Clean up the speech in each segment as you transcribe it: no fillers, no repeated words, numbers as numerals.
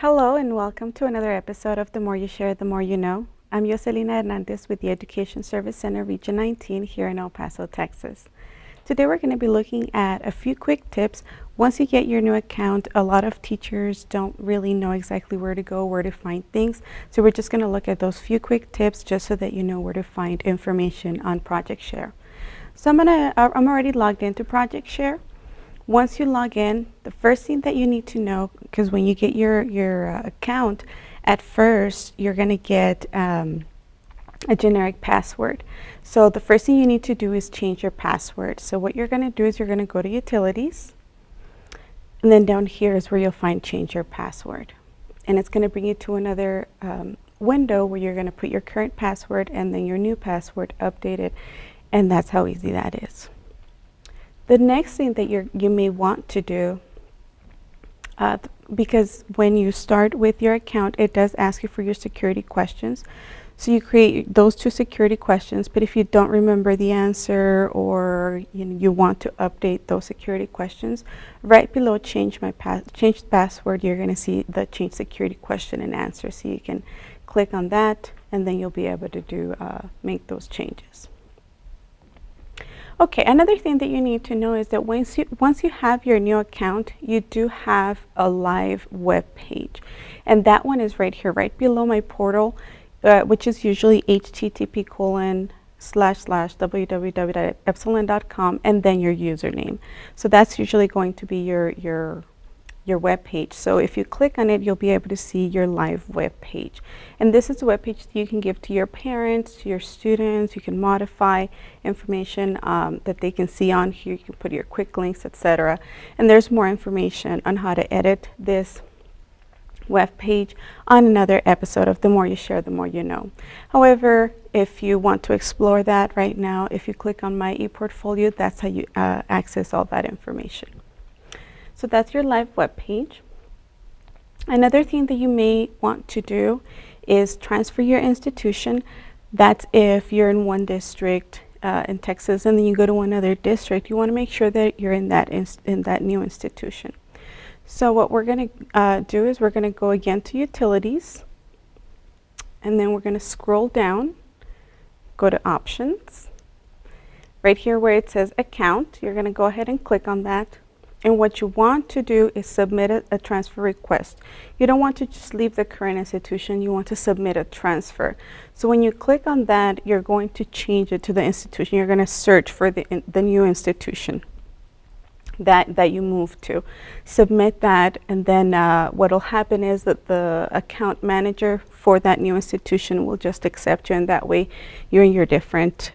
Hello and welcome to another episode of The More You Share, The More You Know. I'm Jocelina Hernandez with the Education Service Center Region 19 here in El Paso, Texas. Today we're going to be looking at a few quick tips. Once you get your new account, a lot of teachers don't really know exactly where to go, where to find things. So we're just going to look at those few quick tips just so that you know where to find information on Project Share. So I'm already logged into Project Share. Once you log in, the first thing that you need to know, because when you get your account, at first you're going to get a generic password. So the first thing you need to do is change your password. So what you're going to do is you're going to go to Utilities, and then down here is where you'll find Change Your Password. And it's going to bring you to another window where you're going to put your current password and then your new password updated, and that's how easy that is. The next thing that you may want to do, because when you start with your account, it does ask you for your security questions. So you create those two security questions, but if you don't remember the answer or you want to update those security questions, right below change password, you're going to see the change security question and answer. So you can click on that, and then you'll be able to make those changes. Okay, another thing that you need to know is that once you have your new account, you do have a live web page. And that one is right here, right below my portal, which is usually http://www.epsilon.com and then your username. So that's usually going to be your web page. So if you click on it, you'll be able to see your live web page. And this is a web page that you can give to your parents, to your students. You can modify information that they can see on here. You can put your quick links, etc. And there's more information on how to edit this web page on another episode of The More You Share, The More You Know. However, if you want to explore that right now, if you click on my ePortfolio, that's how you access all that information. So that's your live web page. Another thing that you may want to do is transfer your institution. That's if you're in one district in Texas and then you go to another district, you want to make sure that you're in that new institution. So what we're going to do is we're going to go again to Utilities, and then we're going to scroll down, go to Options. Right here where it says Account, you're going to go ahead and click on that. And what you want to do is submit a transfer request. You don't want to just leave the current institution, you want to submit a transfer. So when you click on that, you're going to change it to the institution. You're going to search for the new institution that you move to. Submit that, and then what will happen is that the account manager for that new institution will just accept you, and that way you're in your different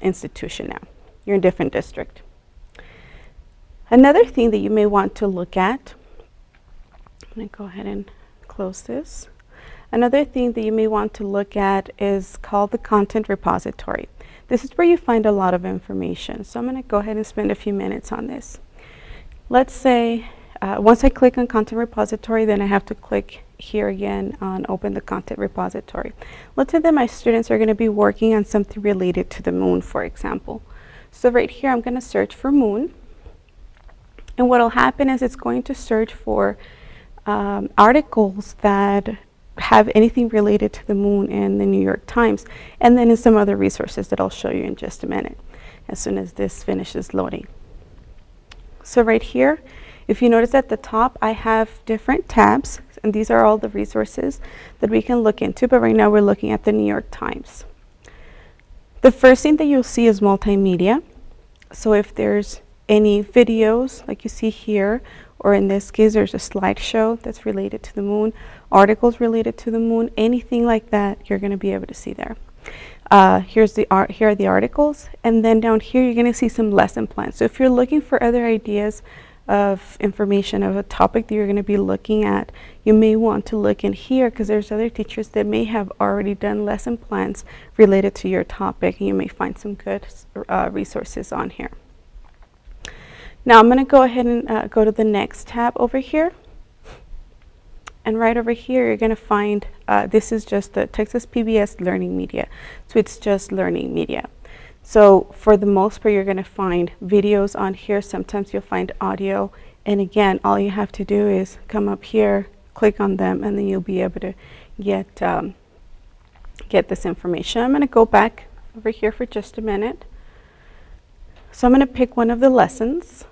institution now. You're in a different district. Another thing that you may want to look at, I'm going to go ahead and close this. Another thing that you may want to look at is called the content repository. This is where you find a lot of information. So I'm going to go ahead and spend a few minutes on this. Let's say once I click on content repository, then I have to click here again on open the content repository. Let's say that my students are going to be working on something related to the moon, for example. So right here I'm going to search for moon. And what will happen is it's going to search for articles that have anything related to the moon in the New York Times, and then in some other resources that I'll show you in just a minute as soon as this finishes loading. So right here, if you notice at the top, I have different tabs, and these are all the resources that we can look into, but right now we're looking at the New York Times. The first thing that you'll see is multimedia. So if there's any videos like you see here, or in this case there's a slideshow that's related to the moon, articles related to the moon, anything like that, you're going to be able to see there. Here are the articles, and then down here you're going to see some lesson plans. So if you're looking for other ideas of information of a topic that you're going to be looking at, you may want to look in here, because there's other teachers that may have already done lesson plans related to your topic, and you may find some good resources on here. Now I'm going to go ahead and go to the next tab over here. And right over here, you're going to find, this is just the Texas PBS Learning Media. So it's just learning media. So for the most part, you're going to find videos on here. Sometimes you'll find audio. And again, all you have to do is come up here, click on them, and then you'll be able to get this information. I'm going to go back over here for just a minute. So I'm going to pick one of the lessons.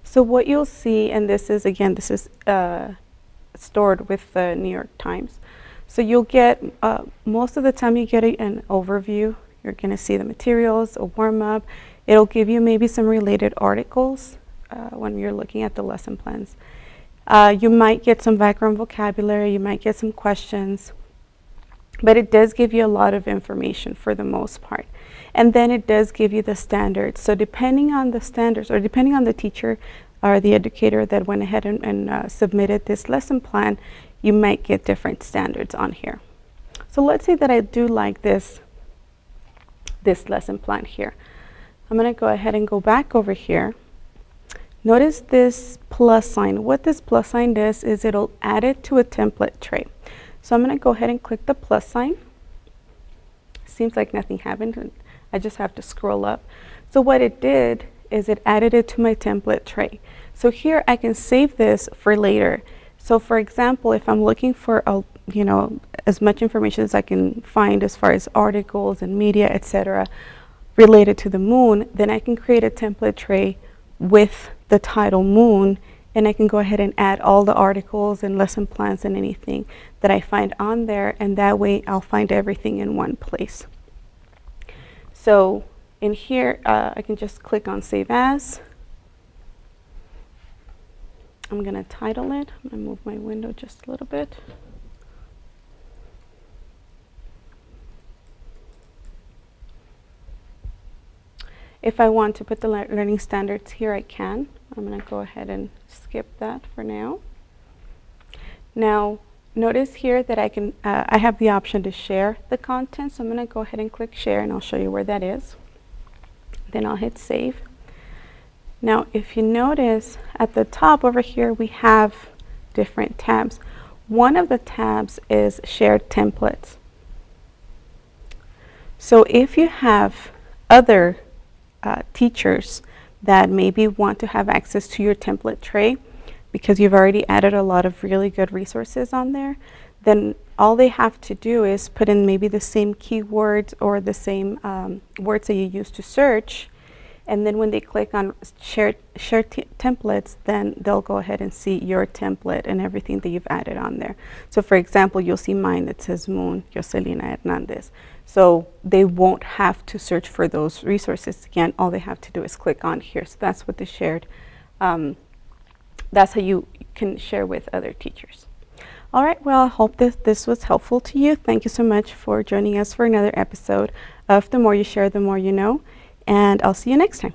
So what you'll see, and this is, again, this is stored with the New York Times. So you'll get, most of the time you get an overview. You're going to see the materials, a warm-up. It'll give you maybe some related articles when you're looking at the lesson plans. You might get some background vocabulary, you might get some questions, but it does give you a lot of information for the most part. And then it does give you the standards. So depending on the standards, or depending on the teacher or the educator that went ahead and submitted this lesson plan, you might get different standards on here. So let's say that I do like this lesson plan here. I'm going to go ahead and go back over here. Notice this plus sign. What this plus sign does is it'll add it to a template tray. So I'm going to go ahead and click the plus sign. Seems like nothing happened. I just have to scroll up. So what it did is it added it to my template tray. So here I can save this for later. So for example, if I'm looking for as much information as I can find as far as articles and media, etc., related to the moon, then I can create a template tray with the title Moon, and I can go ahead and add all the articles and lesson plans and anything that I find on there, and that way I'll find everything in one place. So in here, I can just click on Save As. I'm going to title it. I'm going to move my window just a little bit. If I want to put the learning standards here, I can. I'm going to go ahead and skip that for now. Now, notice here that I have the option to share the content. So I'm going to go ahead and click Share, and I'll show you where that is. Then I'll hit Save. Now, if you notice at the top over here, we have different tabs. One of the tabs is Shared Templates. So if you have other teachers that maybe want to have access to your template tray because you've already added a lot of really good resources on there, then all they have to do is put in maybe the same keywords or the same words that you use to search, and then when they click on share templates, then they'll go ahead and see your template and everything that you've added on there. So for example, you'll see mine that says Moon, Jocelina Hernandez. So they won't have to search for those resources again. All they have to do is click on here. So that's what the shared, that's how you can share with other teachers. All right, well, I hope that this was helpful to you. Thank you so much for joining us for another episode of The More You Share, The More You Know. And I'll see you next time.